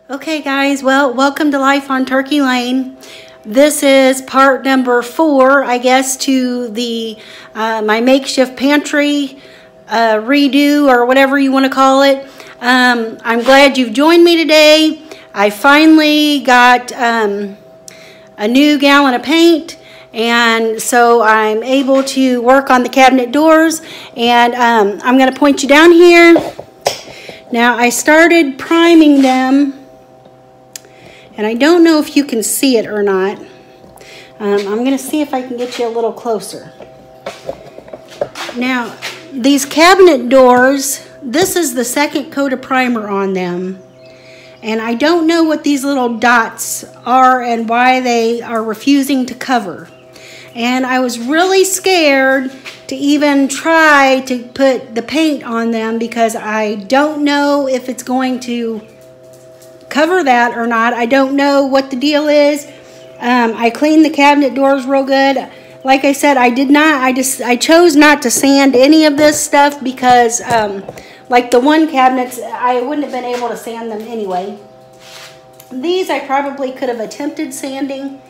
Okay guys, well, welcome to Life on Turkey Lane. This is part number 4, I guess, to the my makeshift pantry redo, or whatever you want to call it. I'm glad you've joined me today. I finally got a new gallon of paint, and so I'm able to work on the cabinet doors, and I'm going to point you down here. Now, I started priming them, and I don't know if you can see it or not. I'm going to see if I can get you a little closer. Now, these cabinet doors, this is the second coat of primer on them. And I don't know what these little dots are and why they are refusing to cover. And I was really scared to even try to put the paint on them because I don't know if it's going to cover that or not. I don't know what the deal is. I cleaned the cabinet doors real good. Like I said, I chose not to sand any of this stuff because like the one cabinets, I wouldn't have been able to sand them anyway. These I probably could have attempted sanding,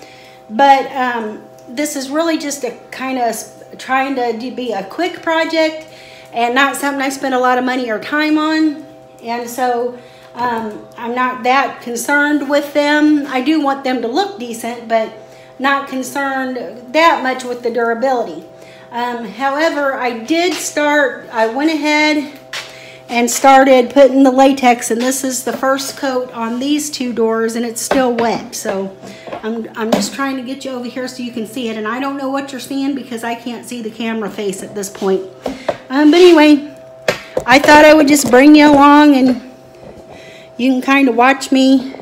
but this is really just a kind of trying to be a quick project and not something I spend a lot of money or time on. And so I'm not that concerned with them. I do want them to look decent, but not concerned that much with the durability. However, I went ahead and started putting the latex, and this is the first coat on these two doors, and it's still wet. So I'm just trying to get you over here so you can see it, and I don't know what you're seeing because I can't see the camera face at this point. But anyway, I thought I would just bring you along, and you can kind of watch me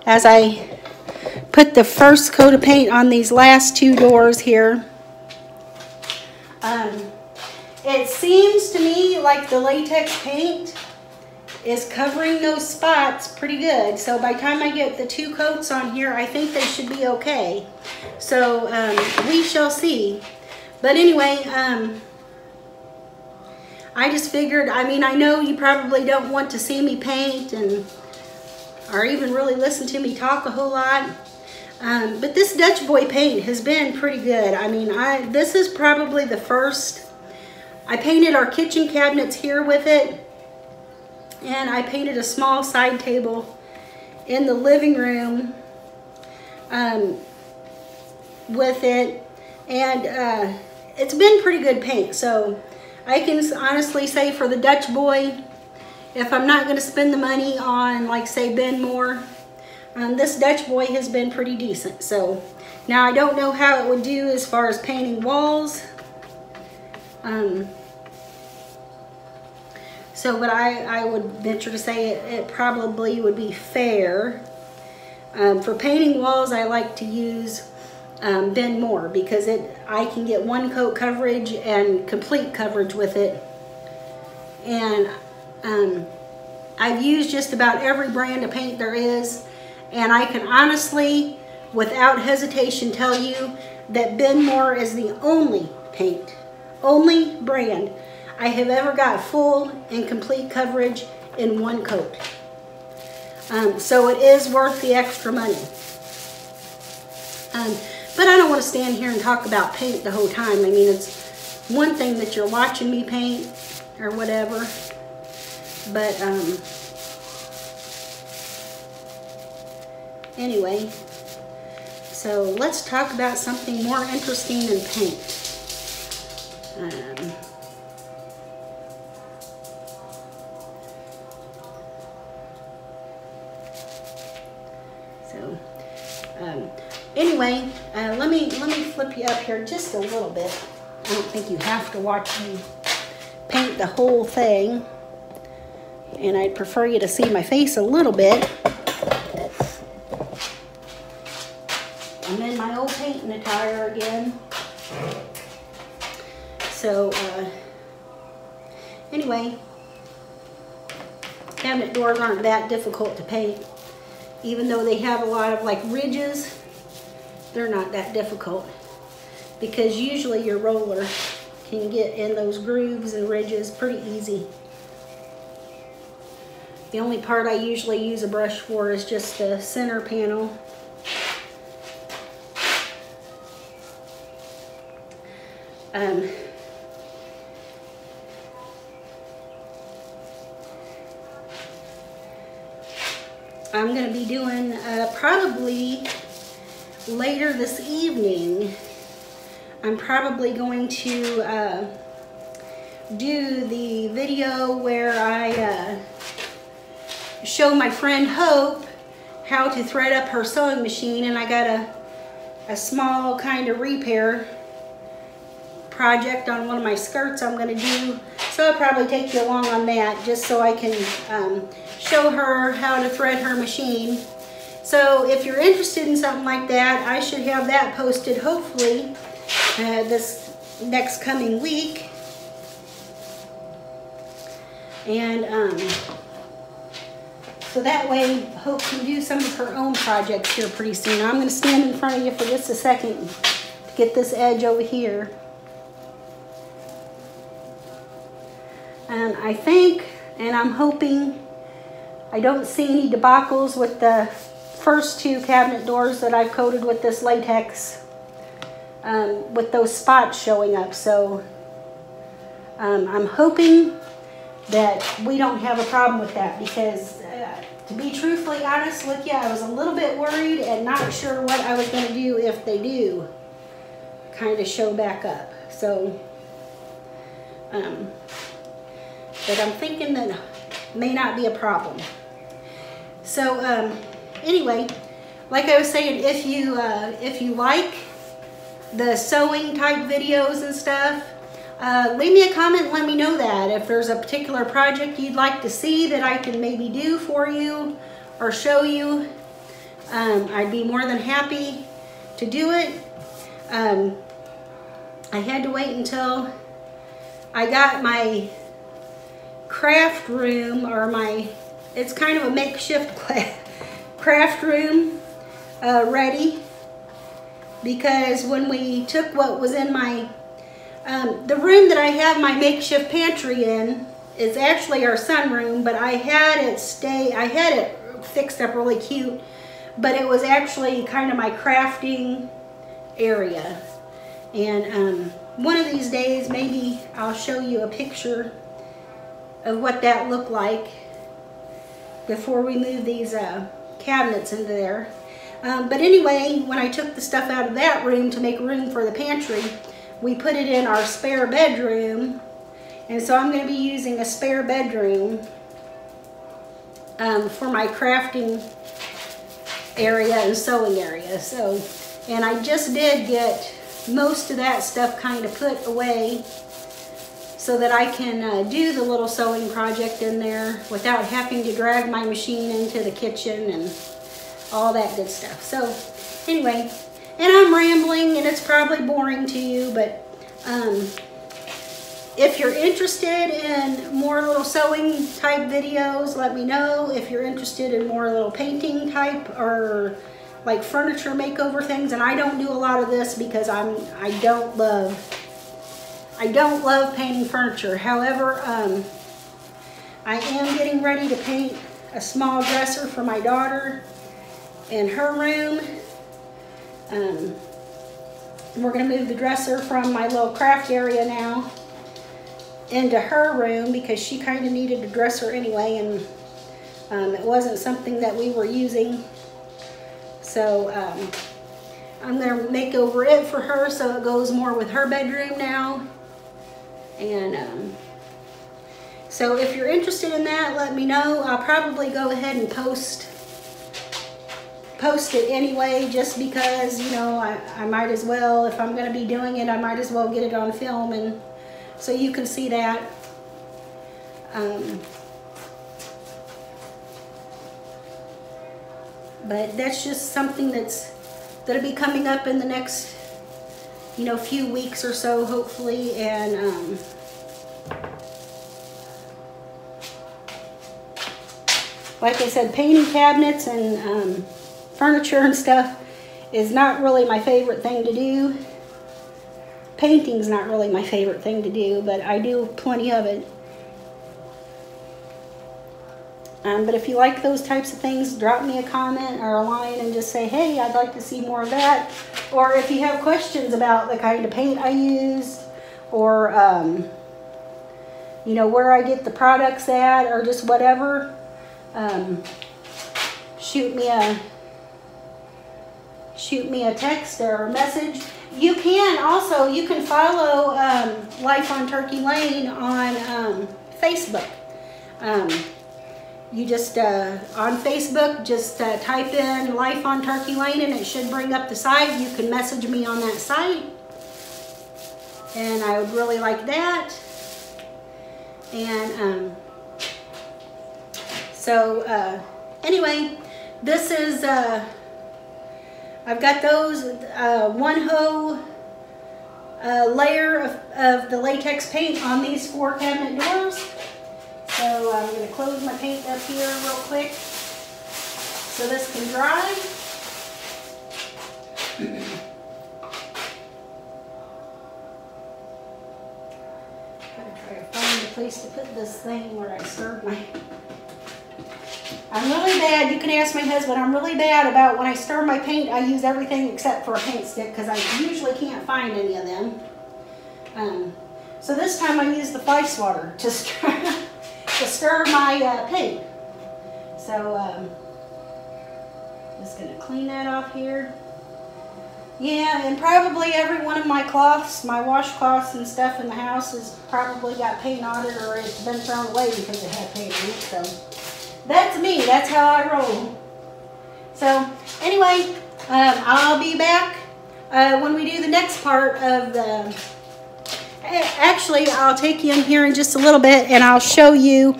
as I put the first coat of paint on these last two doors here. It seems to me like the latex paint is covering those spots pretty good. So by the time I get the two coats on here, I think they should be okay. So we shall see. But anyway, I just figured, I mean, I know you probably don't want to see me paint or even really listen to me talk a whole lot. But this Dutch Boy paint has been pretty good. I mean, this is probably the first. I painted our kitchen cabinets here with it, and I painted a small side table in the living room with it, and it's been pretty good paint. So I can honestly say for the Dutch Boy, if I'm not going to spend the money on, like, say, Ben Moore, this Dutch Boy has been pretty decent. So now I don't know how it would do as far as painting walls. But I would venture to say it probably would be fair. For painting walls, I like to use Ben Moore because I can get one coat coverage and complete coverage with it. And I've used just about every brand of paint there is, and I can honestly, without hesitation, tell you that Ben Moore is the only brand I have ever got full and complete coverage in one coat. So it is worth the extra money. But I don't want to stand here and talk about paint the whole time. I mean, it's one thing that you're watching me paint or whatever, but anyway, so let's talk about something more interesting than paint. Anyway, let me flip you up here just a little bit. I don't think you have to watch me paint the whole thing, and I'd prefer you to see my face a little bit. I'm in my old painting attire again. So anyway, cabinet doors aren't that difficult to paint. Even though they have a lot of like ridges, they're not that difficult because usually your roller can get in those grooves and ridges pretty easy. The only part I usually use a brush for is just the center panel. I'm going to be doing probably later this evening. I'm probably going to do the video where I show my friend Hope how to thread up her sewing machine, and I got a small kind of repair project on one of my skirts I'm going to do. So I'll probably take you along on that just so I can show her how to thread her machine. So if you're interested in something like that, I should have that posted hopefully this next coming week. And so that way Hope can do some of her own projects here pretty soon. I'm going to stand in front of you for just a second to get this edge over here. And I think, and I'm hoping, I don't see any debacles with the first two cabinet doors that I've coated with this latex, with those spots showing up. So I'm hoping that we don't have a problem with that, because to be truthfully honest with you, I was a little bit worried and not sure what I was going to do if they do kind of show back up. So but I'm thinking that may not be a problem. So anyway, like I was saying, if you like the sewing type videos and stuff, leave me a comment and let me know that. If there's a particular project you'd like to see that I can maybe do for you or show you, I'd be more than happy to do it. I had to wait until I got my craft room, or it's kind of a makeshift craft room ready, because when we took what was in my the room that I have my makeshift pantry in is actually our sunroom, but I had it fixed up really cute, but it was actually kind of my crafting area. And one of these days maybe I'll show you a picture of what that looked like before we move these cabinets into there. But anyway, when I took the stuff out of that room to make room for the pantry, we put it in our spare bedroom. And so I'm going to be using a spare bedroom for my crafting area and sewing area. So, and I just did get most of that stuff kind of put away so that I can do the little sewing project in there without having to drag my machine into the kitchen and all that good stuff. So anyway, and I'm rambling and it's probably boring to you, but if you're interested in more little sewing type videos, let me know. If you're interested in more little painting type or like furniture makeover things, and I don't do a lot of this because I don't love painting furniture. However, I am getting ready to paint a small dresser for my daughter in her room. We're going to move the dresser from my little craft area now into her room because she kind of needed a dresser anyway, and it wasn't something that we were using. So I'm going to make over it for her so it goes more with her bedroom now. And so if you're interested in that, let me know. I'll probably go ahead and post it anyway, just because, you know, I might as well, if I'm going to be doing it, I might as well get it on film, and so you can see that. But that's just something that'll be coming up in the next, you know, few weeks or so, hopefully. And like I said, painting cabinets and furniture and stuff is not really my favorite thing to do. Painting's not really my favorite thing to do, but I do plenty of it. But if you like those types of things, drop me a comment or a line and just say, hey, I'd like to see more of that. Or if you have questions about the kind of paint I use, or you know, where I get the products at, or just whatever, shoot me a text or a message. You can also, you can follow Life on Turkey Lane on Facebook. You just, on Facebook, just type in Life on Turkey Lane and it should bring up the site. You can message me on that site. And I would really like that. And anyway, this is, I've got those, one hoe layer of the latex paint on these 4 cabinet doors. So I'm going to close my paint up here real quick so this can dry. Try to find a place to put this thing where I stirred my... I'm really bad, you can ask my husband, I'm really bad about when I stir my paint, I use everything except for a paint stick because I usually can't find any of them. So this time I use the fly swatter to stir my paint. So just going to clean that off here. Yeah, and probably every one of my cloths, my washcloths and stuff in the house has probably got paint on it, or it's been thrown away because it had paint on it. So that's me. That's how I roll. So anyway, I'll be back when we do the next part of the... Actually, I'll take you in here in just a little bit and I'll show you.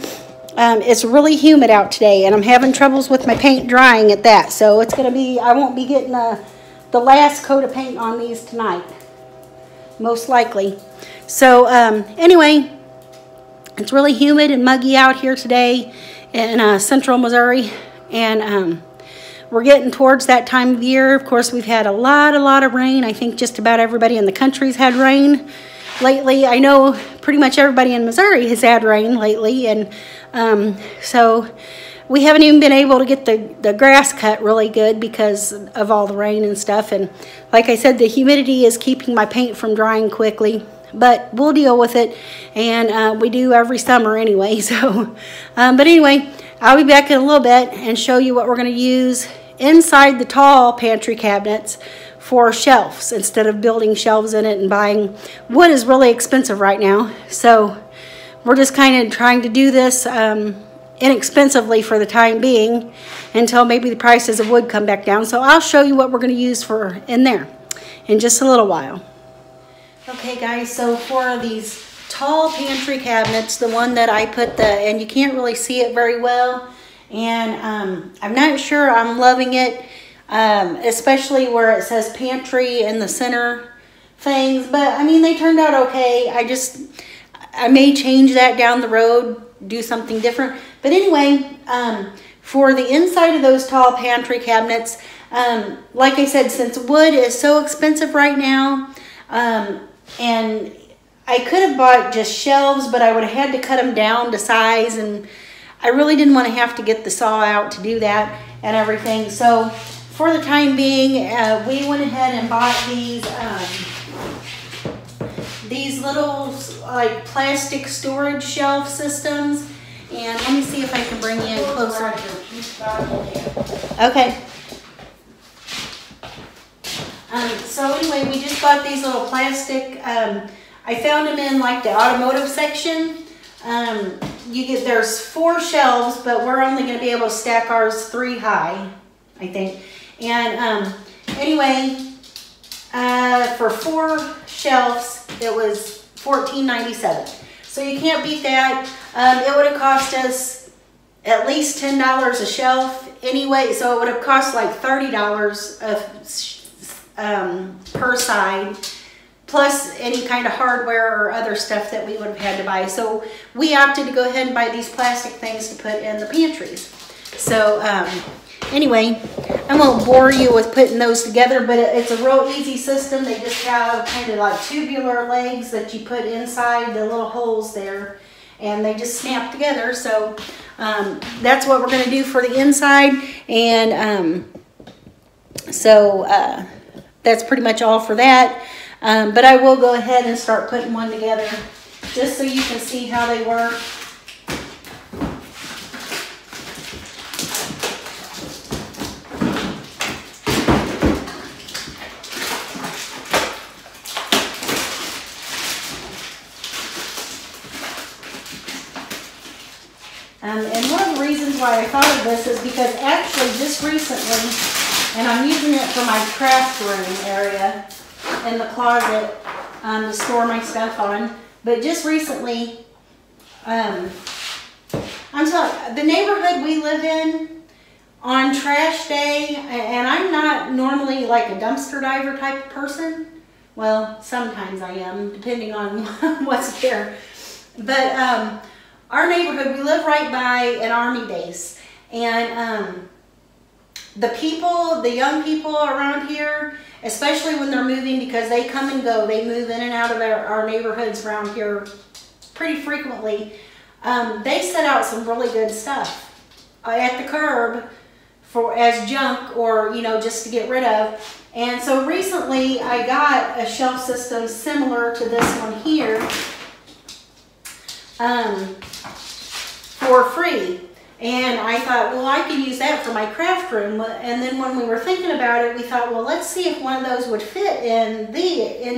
It's really humid out today and I'm having troubles with my paint drying at that. So it's going to be, I won't be getting the last coat of paint on these tonight, most likely. So anyway, it's really humid and muggy out here today in central Missouri, and we're getting towards that time of year. Of course, we've had a lot of rain. I think just about everybody in the country's had rain lately. I know pretty much everybody in Missouri has had rain lately, and so we haven't even been able to get the grass cut really good because of all the rain and stuff. And like I said, the humidity is keeping my paint from drying quickly, but we'll deal with it, and we do every summer anyway. So but anyway, I'll be back in a little bit and show you what we're going to use inside the tall pantry cabinets for shelves, instead of building shelves in it and buying. Wood is really expensive right now, so we're just kind of trying to do this inexpensively for the time being until maybe the prices of wood come back down. So I'll show you what we're going to use for in there in just a little while. Okay guys, so for these tall pantry cabinets, the one that I put and you can't really see it very well, and I'm not sure I'm loving it, especially where it says pantry in the center things, but I mean, they turned out okay. I may change that down the road, do something different. But anyway, for the inside of those tall pantry cabinets, like I said, since wood is so expensive right now, and I could have bought just shelves, but I would have had to cut them down to size, and I really didn't want to have to get the saw out to do that and everything. So for the time being, we went ahead and bought these little like plastic storage shelf systems. And let me see if I can bring you in closer. Okay. So anyway, we just bought these little plastic, I found them in like the automotive section. There's 4 shelves, but we're only going to be able to stack ours 3 high, I think. And anyway, for 4 shelves, it was $14.97. So you can't beat that. It would have cost us at least $10 a shelf anyway, so it would have cost like $30 per side, plus any kind of hardware or other stuff that we would have had to buy. So we opted to go ahead and buy these plastic things to put in the pantries. So anyway, I won't bore you with putting those together, but it's a real easy system. They just have kind of like tubular legs that you put inside the little holes there, and they just snap together. So that's what we're going to do for the inside. And so that's pretty much all for that. But I will go ahead and start putting one together just so you can see how they work. And one of the reasons why I thought of this is because actually just recently, and I'm using it for my craft room area in the closet to store my stuff on, but just recently, I'm sorry, the neighborhood we live in on trash day, and I'm not normally like a dumpster diver type of person. Well, sometimes I am, depending on what's there. But our neighborhood, we live right by an army base, and the people, the young people around here, especially when they're moving, because they come and go, they move in and out of our neighborhoods around here pretty frequently, they set out some really good stuff at the curb for as junk, or you know, just to get rid of. And so recently I got a shelf system similar to this one here for free. And I thought, well, I could use that for my craft room. And then when we were thinking about it, we thought, well, let's see if one of those would fit in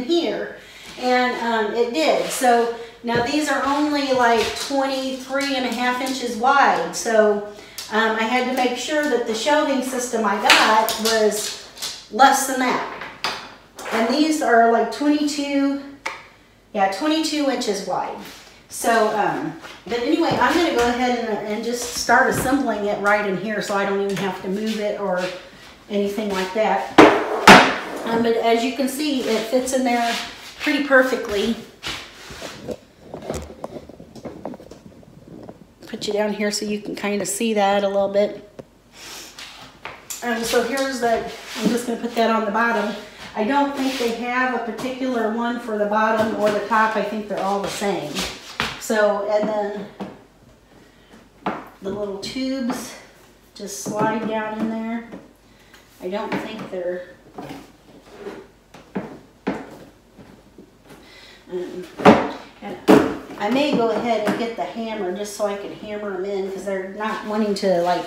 here. And it did. So now these are only like 23.5 inches wide. So I had to make sure that the shelving system I got was less than that. And these are like 22 inches wide. So, but anyway, I'm going to go ahead and just start assembling it right in here, so I don't even have to move it or anything like that. But as you can see, it fits in there pretty perfectly. Put you down here so you can kind of see that a little bit. So here's that. I'm just going to put that on the bottom. I don't think they have a particular one for the bottom or the top. I think they're all the same. So, and then the little tubes just slide down in there. I don't think they're, and I may go ahead and get the hammer just so I can hammer them in, because they're not wanting to like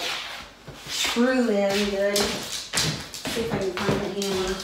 screw in good. See if I can find the hammer.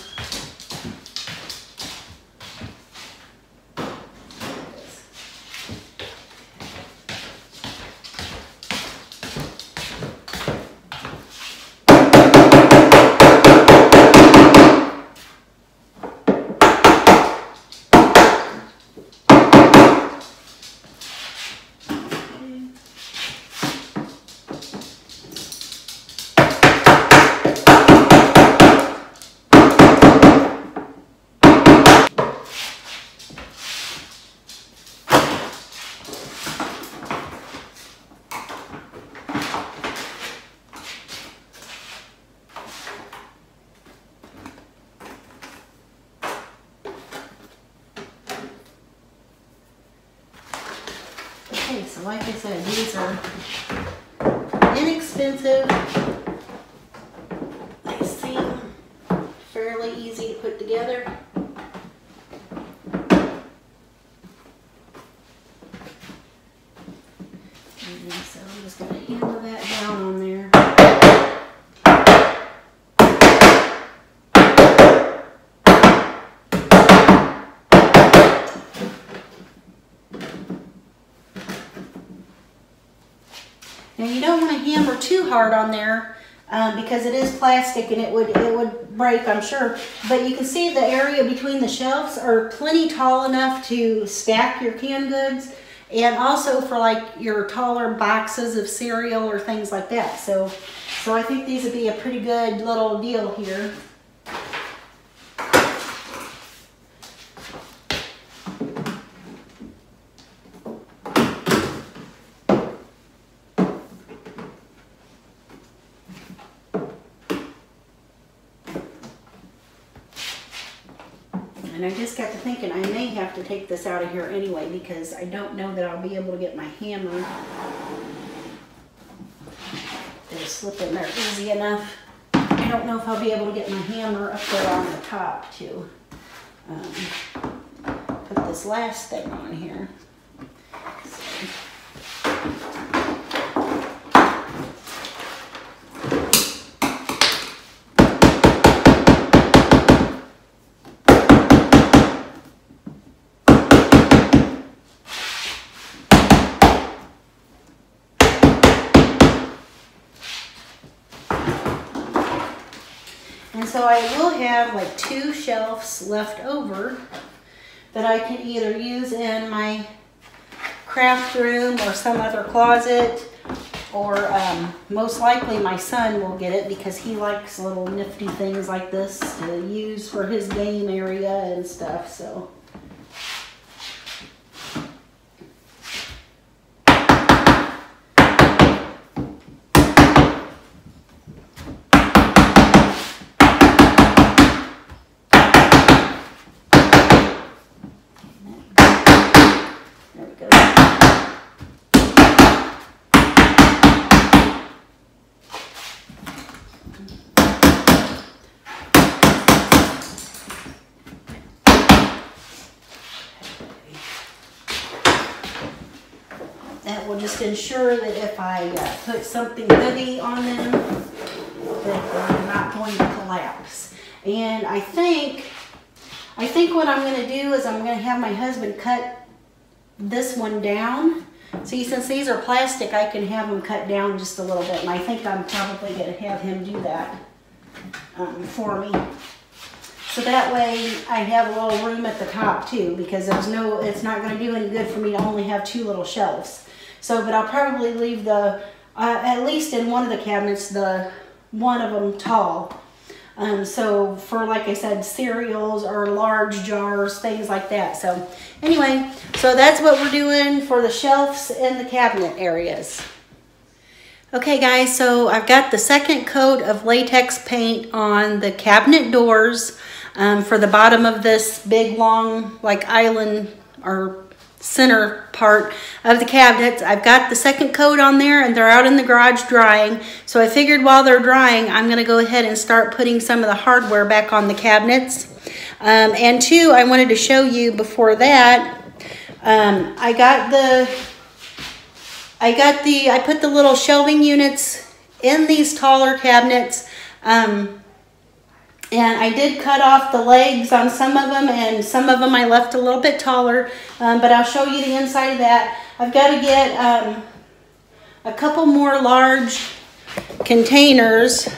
Okay, so like I said, these are inexpensive. They seem fairly easy to put together. And so I'm just going to hammer that down on there. Now you don't want to hammer too hard on there because it is plastic and it would break, I'm sure. But you can see the area between the shelves are plenty tall enough to stack your canned goods, and also for like your taller boxes of cereal or things like that. So I think these would be a pretty good little deal here. And I just got to thinking I may have to take this out of here anyway, because I don't know that I'll be able to get my hammer slip in there easy enough. I don't know if I'll be able to get my hammer up there on the top to put this last thing on here. So. And so I will have like 2 shelves left over that I can either use in my craft room or some other closet, or most likely my son will get it because he likes little nifty things like this to use for his game area and stuff. So. That will just ensure that if I put something heavy on them, that they're not going to collapse. And I think what I'm going to do is I'm going to have my husband cut this one down. See, since these are plastic, I can have them cut down just a little bit. And I think I'm probably going to have him do that for me. So that way I have a little room at the top too, because it's not going to do any good for me to only have 2 little shelves. So, but I'll probably leave at least in one of the cabinets, one of them tall. So for, like I said, cereals or large jars, things like that. So anyway, so that's what we're doing for the shelves in the cabinet areas. Okay guys, so I've got the second coat of latex paint on the cabinet doors for the bottom of this big long like island or center part of the cabinets. I've got the second coat on there and they're out in the garage drying. So I figured while they're drying, I'm gonna go ahead and start putting some of the hardware back on the cabinets. And 2, I wanted to show you before that, I put the little shelving units in these taller cabinets. And I did cut off the legs on some of them, and some of them I left a little bit taller, but I'll show you the inside of that. I've got to get a couple more large containers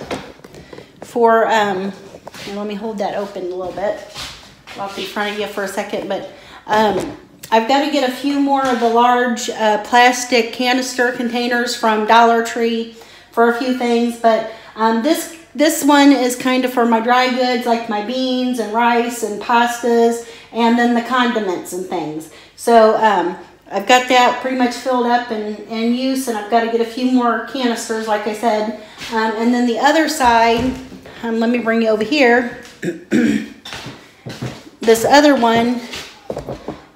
for, let me hold that open a little bit. I'll be in front of you for a second, but I've got to get a few more of the large plastic canister containers from Dollar Tree for a few things, but this one is kind of for my dry goods, like my beans and rice and pastas, and then the condiments and things. So I've got that pretty much filled up and in use, and I've got to get a few more canisters, like I said. And then the other side, let me bring you over here. This other one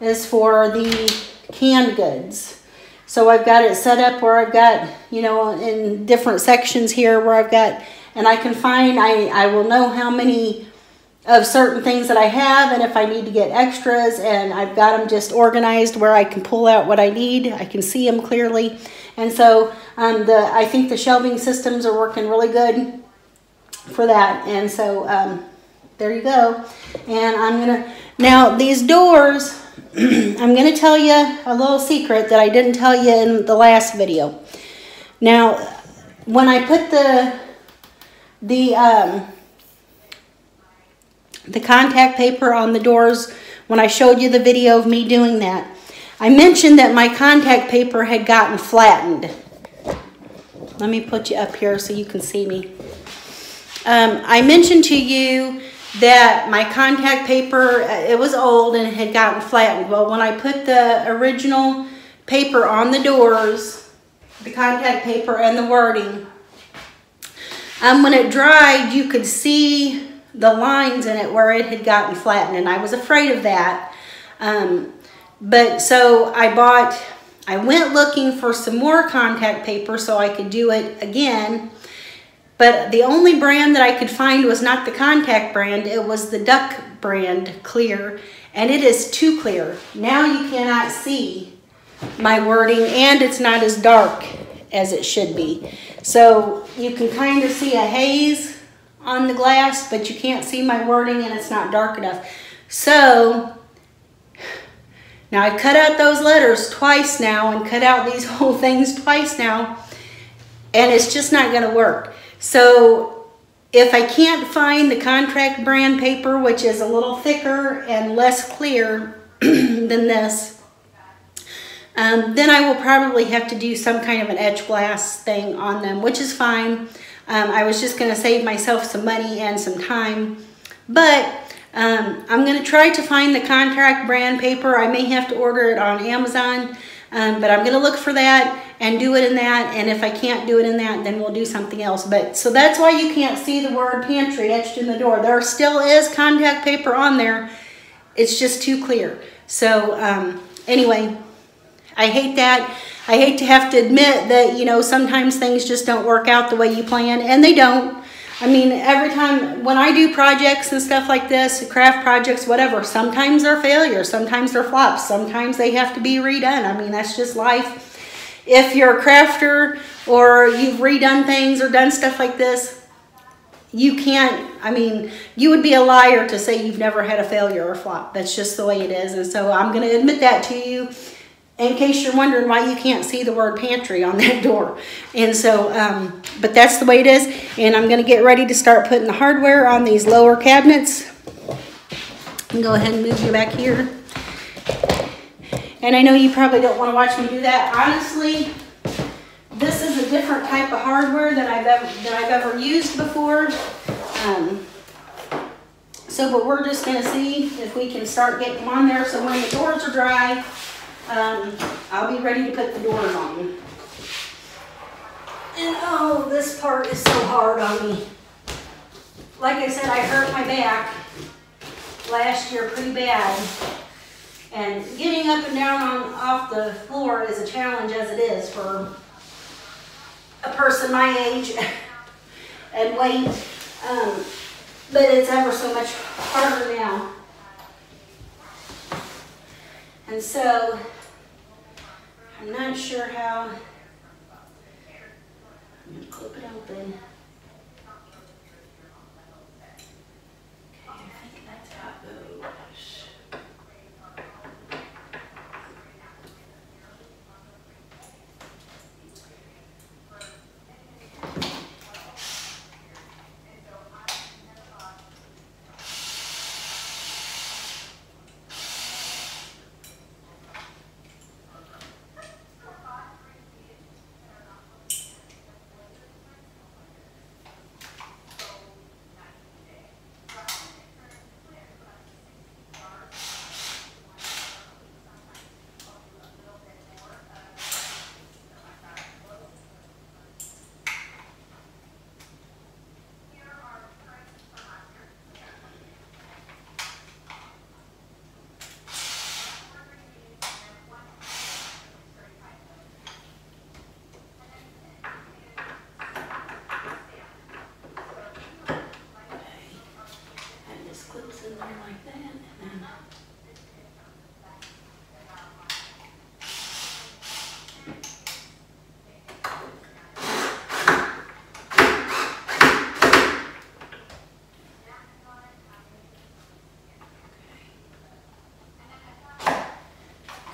is for the canned goods. So I've got it set up where I've got, you know, in different sections here where I've got, and I can find, I will know how many of certain things that I have, and if I need to get extras, and I've got them just organized where I can pull out what I need. I can see them clearly. And so I think the shelving systems are working really good for that. And so there you go. And now these doors, I'm going to tell you a little secret that I didn't tell you in the last video. Now, when I put the contact paper on the doors, when I showed you the video of me doing that, I mentioned that my contact paper had gotten flattened. Let me put you up here so you can see me. I mentioned to you that my contact paper, it was old and it had gotten flattened. Well, when I put the original paper on the doors, the contact paper and the wording, when it dried, you could see the lines in it where it had gotten flattened, and I was afraid of that. But so I went looking for some more contact paper so I could do it again. But the only brand that I could find was not the contact brand. It was the Duck brand clear, and it is too clear. Now you cannot see my wording, and it's not as dark as it should be. So you can kind of see a haze on the glass, but you can't see my wording, and it's not dark enough. So now I've cut out those letters twice now and cut out these whole things twice now, and it's just not going to work. So if I can't find the contract brand paper, which is a little thicker and less clear than this, then I will probably have to do some kind of an etch glass thing on them, which is fine. I was just going to save myself some money and some time, but I'm going to try to find the contract brand paper. I may have to order it on Amazon, but I'm going to look for that and do it in that. And if I can't do it in that, then we'll do something else. But so that's why you can't see the word pantry etched in the door. There still is contact paper on there. It's just too clear. So anyway, I hate that. I hate to have to admit that, you know, sometimes things just don't work out the way you plan, and they don't. I mean, every time when I do projects and stuff like this, craft projects, whatever, sometimes they're failures, sometimes they're flops, sometimes they have to be redone. I mean, that's just life. If you're a crafter or you've redone things or done stuff like this, you can't, I mean, you would be a liar to say you've never had a failure or flop. That's just the way it is. And so I'm going to admit that to you in case you're wondering why you can't see the word pantry on that door. And so, but that's the way it is. And I'm going to get ready to start putting the hardware on these lower cabinets. And go ahead and move you back here. And I know you probably don't want to watch me do that. Honestly, this is a different type of hardware than I've ever used before. But we're just going to see if we can start getting them on there. So when the doors are dry, I'll be ready to put the doors on. And oh, this part is so hard on me. Like I said, I hurt my back last year pretty bad. And getting up and down off the floor is a challenge as it is for a person my age and weight. But it's ever so much harder now. And so, I'm not sure how. I'm going to clip it open. Okay, I think that's how it goes.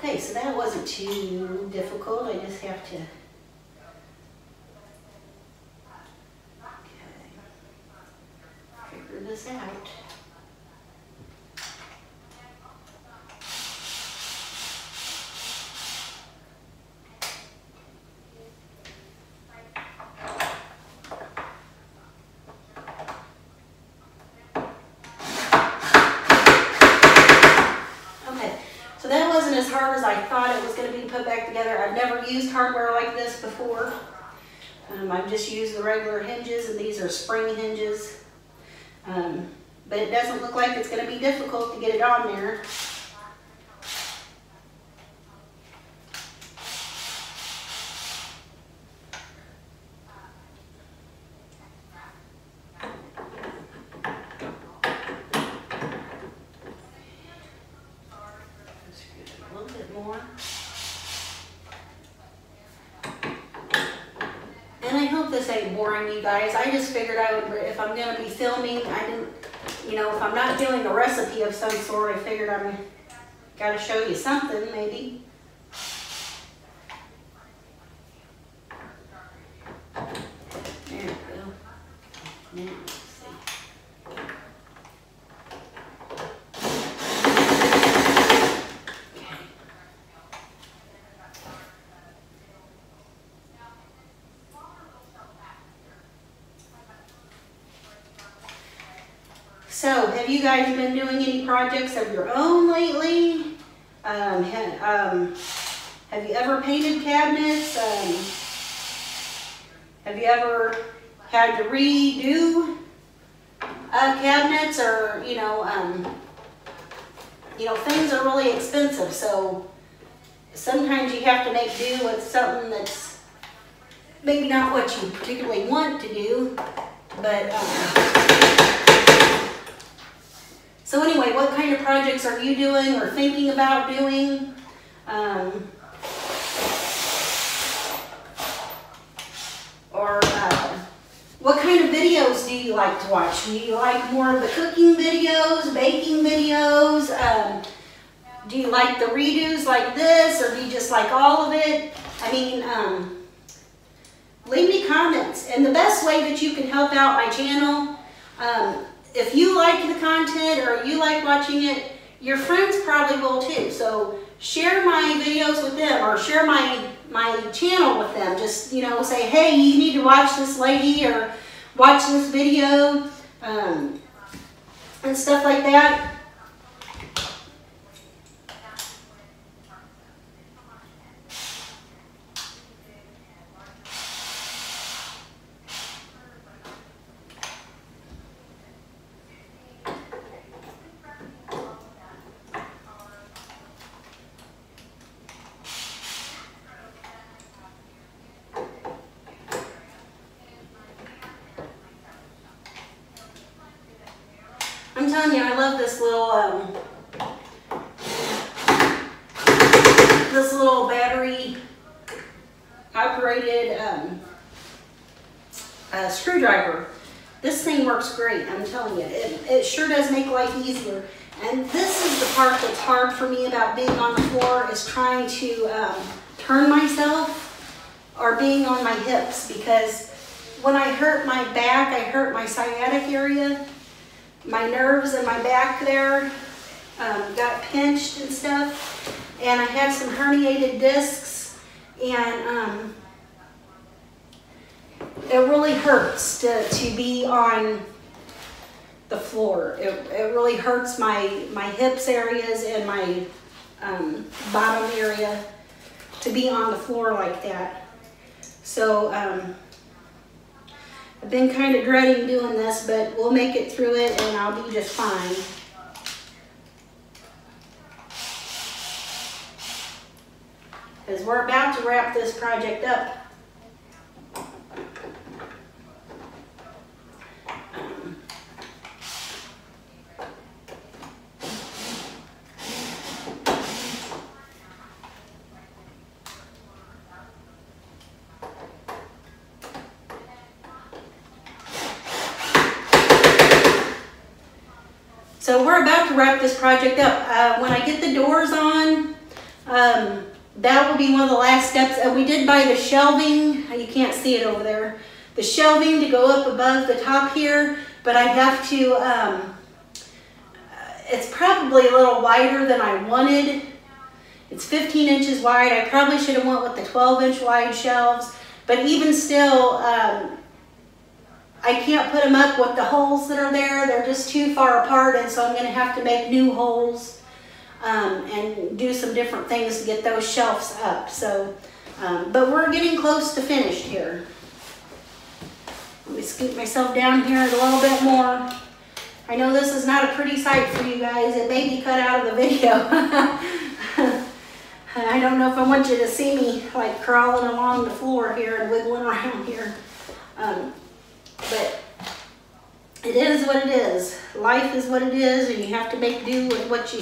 Okay, so that wasn't too difficult. I just have to figure this out. As hard as I thought it was going to be to put back together. I've never used hardware like this before. I've just used the regular hinges, and these are spring hinges. But it doesn't look like it's going to be difficult to get it on there. this ain't boring, you guys. I just figured I would, if I'm gonna be filming, I didn't, you know, if I'm not doing a recipe of some sort, I figured I'm gotta show you something, maybe. There we go. Now, let's see. Okay. So, have you guys been doing any projects of your own lately? Have you ever painted cabinets? Have you ever had to redo cabinets, or you know, things are really expensive, so sometimes you have to make do with something that's maybe not what you particularly want to do, but so anyway, what kind of projects are you doing or thinking about doing? What kind of videos do you like to watch? Do you like more of the cooking videos, baking videos? Do you like the redos like this, or do you just like all of it? I mean, leave me comments. And the best way that you can help out my channel, if you like the content or you like watching it, your friends probably will too. So share my videos with them, or share my channel with them. Just, you know, say, hey, you need to watch this lady, or watch this video, and stuff like that. I'm telling you, I love this little battery operated screwdriver. This thing works great, I'm telling you. It sure does make life easier. And this is the part that's hard for me about being on the floor, is trying to turn myself, or being on my hips, because when I hurt my back, I hurt my sciatic area. My nerves in my back there got pinched and stuff, and I had some herniated discs, and it really hurts to be on the floor. It really hurts my hips areas and my bottom area to be on the floor like that. So I've been kind of dreading doing this, but we'll make it through it and I'll be just fine. Because we're about to wrap this project up. So we're about to wrap this project up. When I get the doors on, that will be one of the last steps. We did buy the shelving. You can't see it over there. The shelving to go up above the top here, but I have to, it's probably a little wider than I wanted. It's 15 inches wide. I probably should have went with the 12-inch wide shelves, but even still, I can't put them up with the holes that are there. They're just too far apart, and so I'm going to have to make new holes and do some different things to get those shelves up. So, but we're getting close to finished here. Let me scoot myself down here a little bit more. I know this is not a pretty sight for you guys. It may be cut out of the video. I don't know if I want you to see me like crawling along the floor here and wiggling around here. But it is what it is. Life is what it is, and you have to make do with what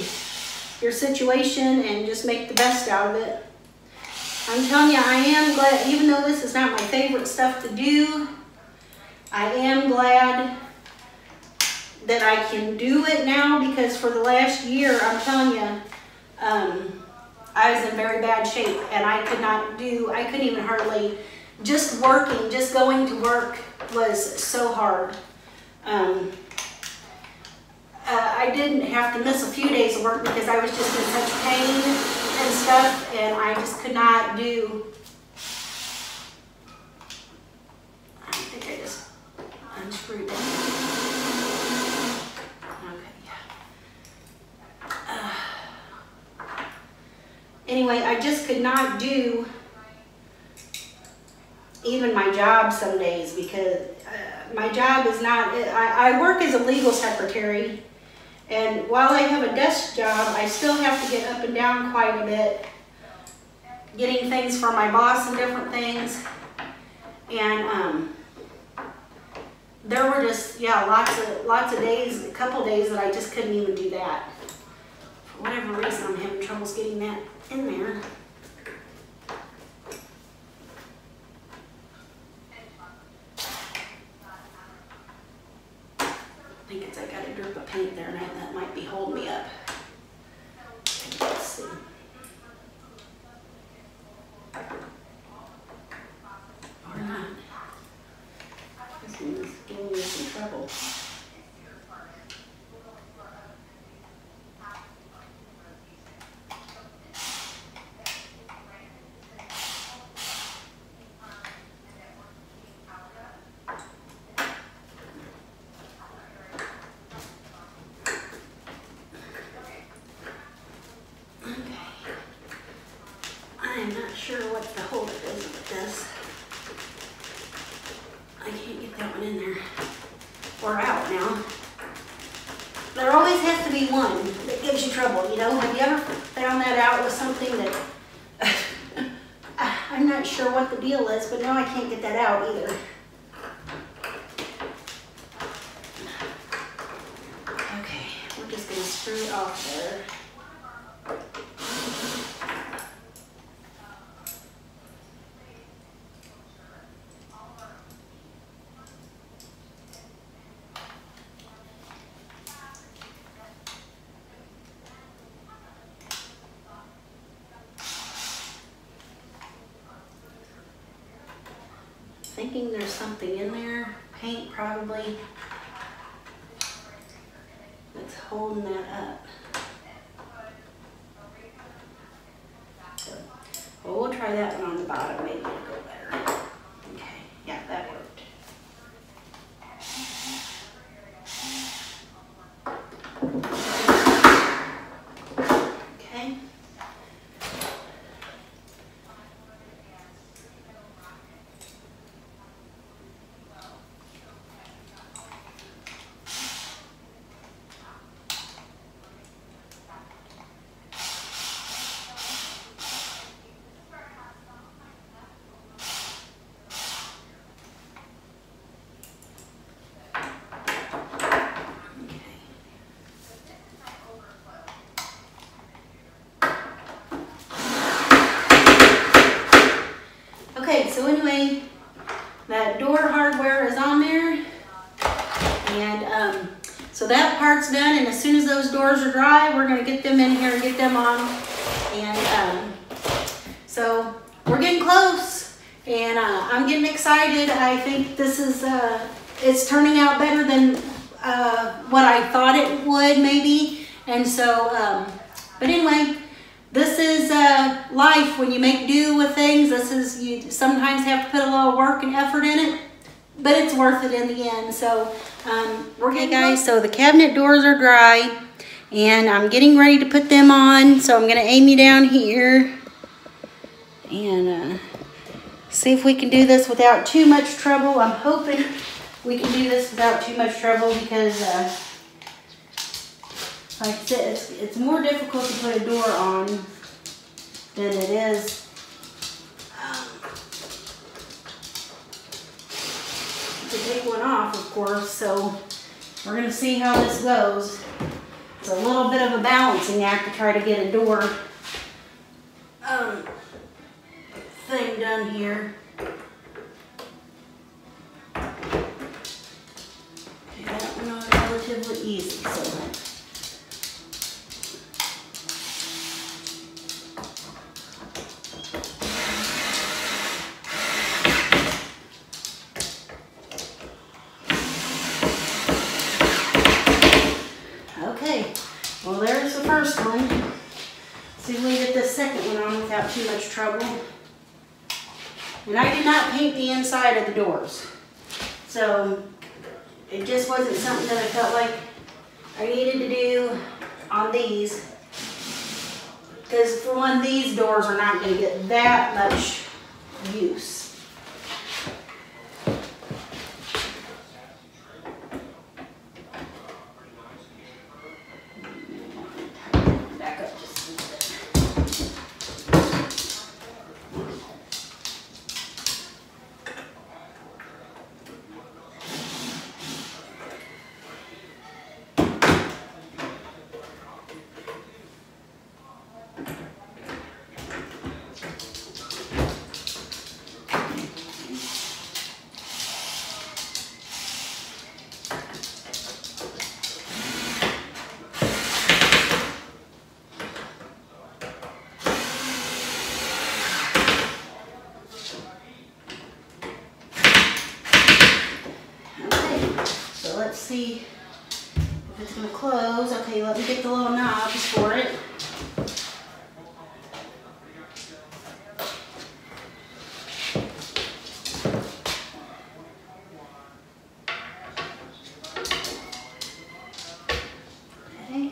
your situation, and just make the best out of it. I'm telling you, I am glad, even though this is not my favorite stuff to do, I am glad that I can do it now, because for the last year, I'm telling you, I was in very bad shape, and I couldn't even hardly, just working, just going to work was so hard. I didn't have to miss a few days of work because I was just in such pain and stuff, and I just could not do. I think I just unscrewed it. Okay. Anyway, I just could not do even my job some days, because my job is not, I work as a legal secretary, and while I have a desk job, I still have to get up and down quite a bit, getting things for my boss and different things. And there were just, yeah, lots of days, a couple days that I just couldn't even do that. For whatever reason, I'm having troubles getting that in there. I think it's, I got a drip of paint there, and that might be holding me up. Let's see. Or not. This one is giving me some trouble. I'm not sure what the holder is with this. I can't get that one in there or out now. There always has to be one that gives you trouble, you know? Have you ever found that out with something that I'm not sure what the deal is, but now I can't get that out either. Okay, we're just gonna screw it off there. Thinking there's something in there, paint probably, that's holding that up. So, well, we'll try that one on the bottom, maybe it'll go better. Okay, yeah, that worked. Okay. So anyway, that door hardware is on there, and so that part's done, and as soon as those doors are dry, we're going to get them in here and get them on, and so we're getting close, and I'm getting excited. I think this is, it's turning out better than what I thought it would maybe, and so, but anyway, this is life when you make do with things. This is, you sometimes have to put a little work and effort in it, but it's worth it in the end. So we're getting, guys, so the cabinet doors are dry, and I'm getting ready to put them on. So I'm going to aim you down here and see if we can do this without too much trouble. I'm hoping we can do this without too much trouble, because like I said, it's more difficult to put a door on than it is to take one off, of course. So we're going to see how this goes. It's a little bit of a balancing act to try to get a door thing done here. Okay, that one was relatively easy, so okay, well there's the first one. See if we can get this second one on without too much trouble. And I did not paint the inside of the doors. So it just wasn't something that I felt like I needed to do on these. Because for one, these doors are not going to get that much use. Let's see if it's going to close. Okay, let me get the little knobs for it. Okay.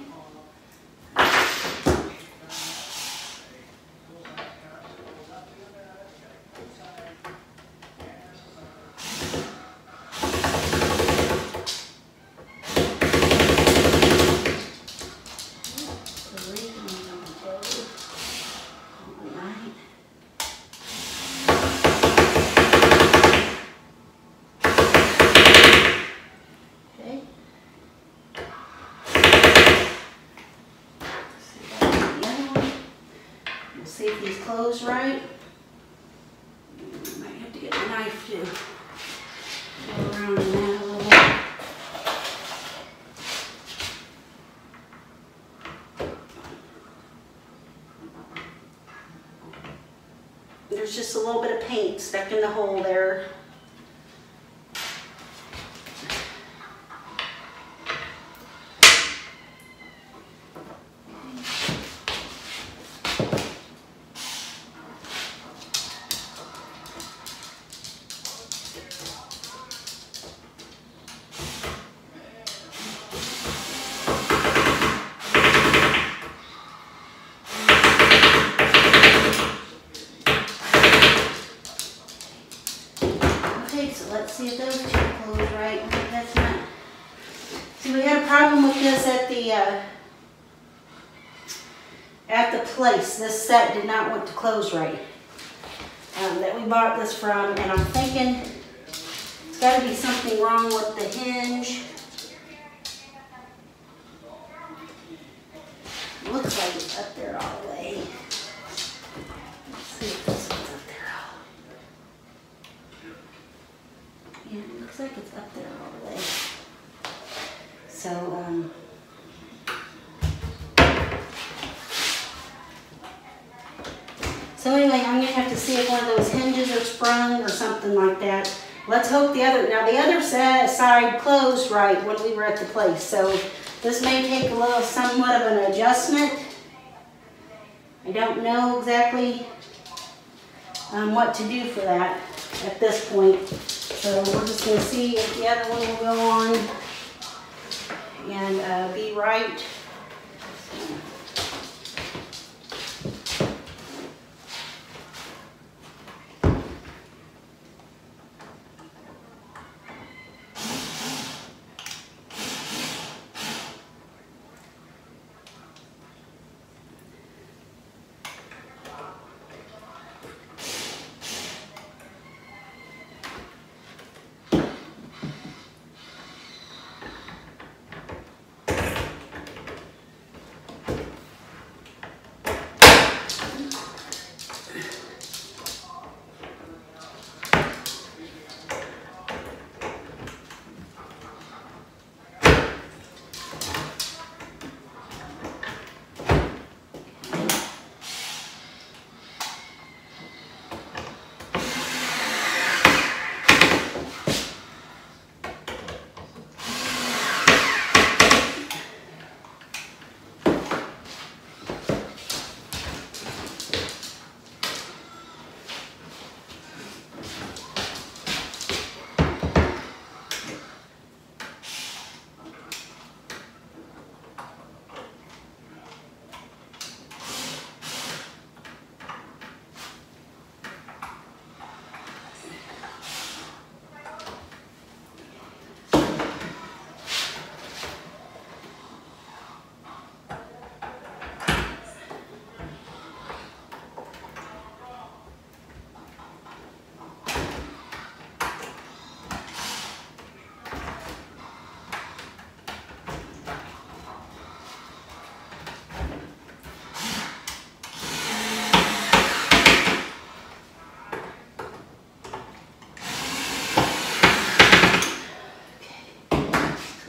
See if these close right. Might have to get a knife to go around in that a little bit. There's just a little bit of paint stuck in the hole there. So let's see if those two close right. That's not. See, we had a problem with this at the place. This set did not want to close right. That we bought this from, and I'm thinking it's got to be something wrong with the hinge. It looks like it's up there all the way. Let's see if this one's up there all. Yeah, it looks like it's up there all the way. So, anyway, I'm going to have to see if one of those hinges are sprung or something like that. Let's hope the other side closed right when we were at the place. So this may take somewhat of an adjustment. I don't know exactly what to do for that at this point. So we're just going to see if the other one will go on and be right.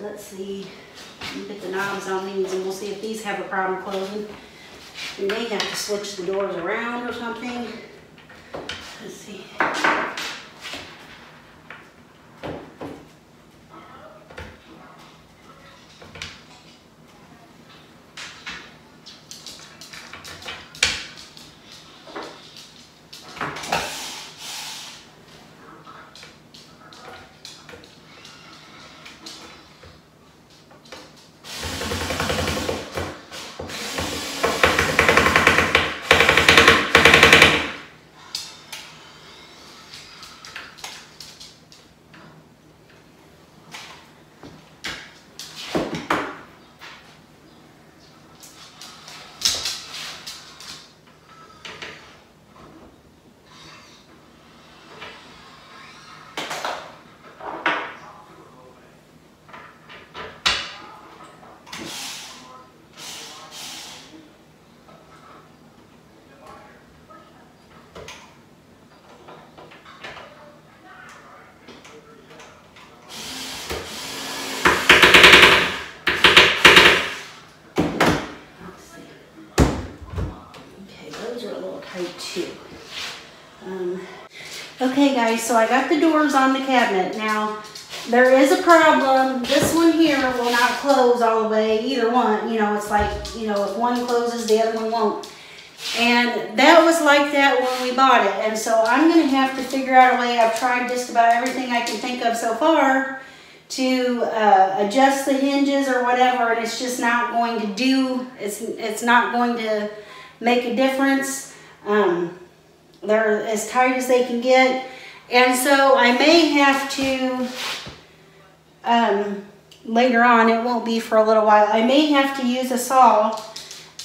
let's see. Let me get the knobs on these and we'll see if these have a problem closing. We may have to switch the doors around or something. Let's see. Too. Okay guys, so I got the doors on the cabinet. Now, there is a problem. This one here will not close all the way, either one. You know, it's like, you know, if one closes, the other one won't. And that was like that when we bought it. And so I'm going to have to figure out a way. I've tried just about everything I can think of so far to adjust the hinges or whatever, and it's just not going to do, it's not going to make a difference. They're as tight as they can get, and so I may have to later on, it won't be for a little while, I may have to use a saw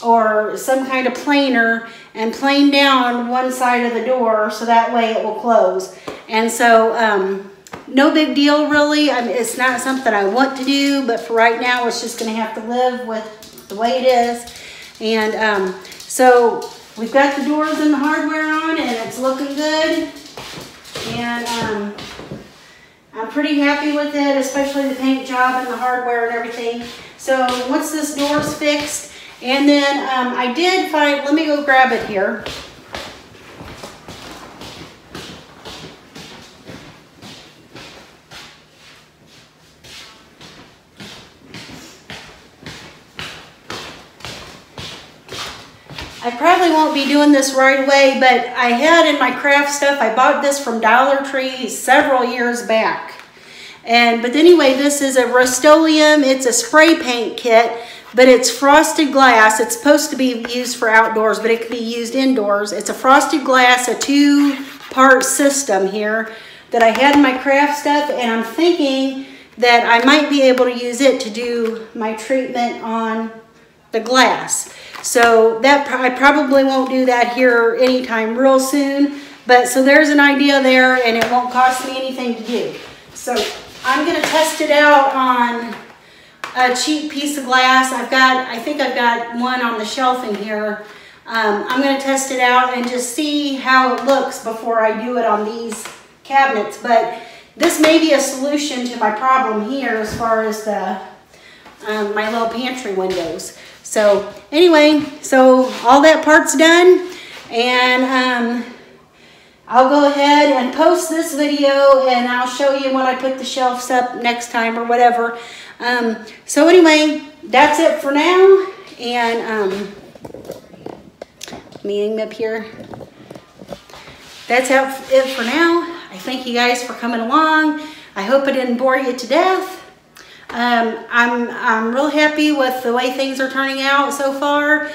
or some kind of planer and plane down one side of the door so that way it will close. And so no big deal really. I mean, it's not something I want to do, but for right now it's just going to have to live with the way it is. And so we've got the doors and the hardware on, and it's looking good. And I'm pretty happy with it, especially the paint job and the hardware and everything. So once this door's fixed, and then I did find, let me go grab it here. I probably won't be doing this right away, but I had in my craft stuff, I bought this from Dollar Tree several years back. But anyway, this is a Rust-Oleum. It's a spray paint kit, but it's frosted glass. It's supposed to be used for outdoors, but it can be used indoors. It's a frosted glass, a 2-part system here that I had in my craft stuff, and I'm thinking that I might be able to use it to do my treatment on the glass. So that I probably won't do that here anytime real soon, but so there's an idea there, and it won't cost me anything to do. So I'm going to test it out on a cheap piece of glass. I think I've got one on the shelf in here. I'm going to test it out and just see how it looks before I do it on these cabinets. But this may be a solution to my problem here as far as the my little pantry windows. So anyway, so all that part's done, and I'll go ahead and post this video, and I'll show you when I put the shelves up next time or whatever. So anyway, that's it for now, and let me aim up here. That's it for now. I thank you guys for coming along. I hope I didn't bore you to death. I'm real happy with the way things are turning out so far.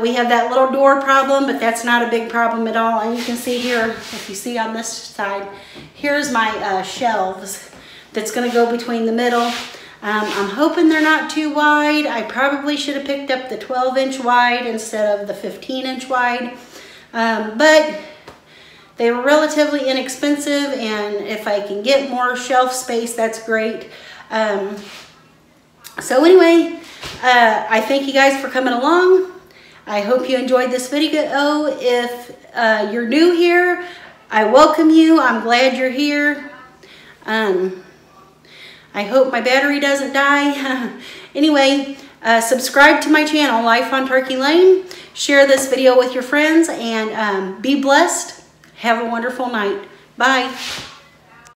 We have that little door problem, but that's not a big problem at all. And you can see here, if you see on this side, here's my shelves that's going to go between the middle. I'm hoping they're not too wide. I probably should have picked up the 12-inch wide instead of the 15-inch wide. But they were relatively inexpensive, and if I can get more shelf space, that's great. So anyway, I thank you guys for coming along. I hope you enjoyed this video. If you're new here, I welcome you. I'm glad you're here. I hope my battery doesn't die. Anyway, subscribe to my channel, Life on Turkey Lane. Share this video with your friends, and be blessed. Have a wonderful night. Bye.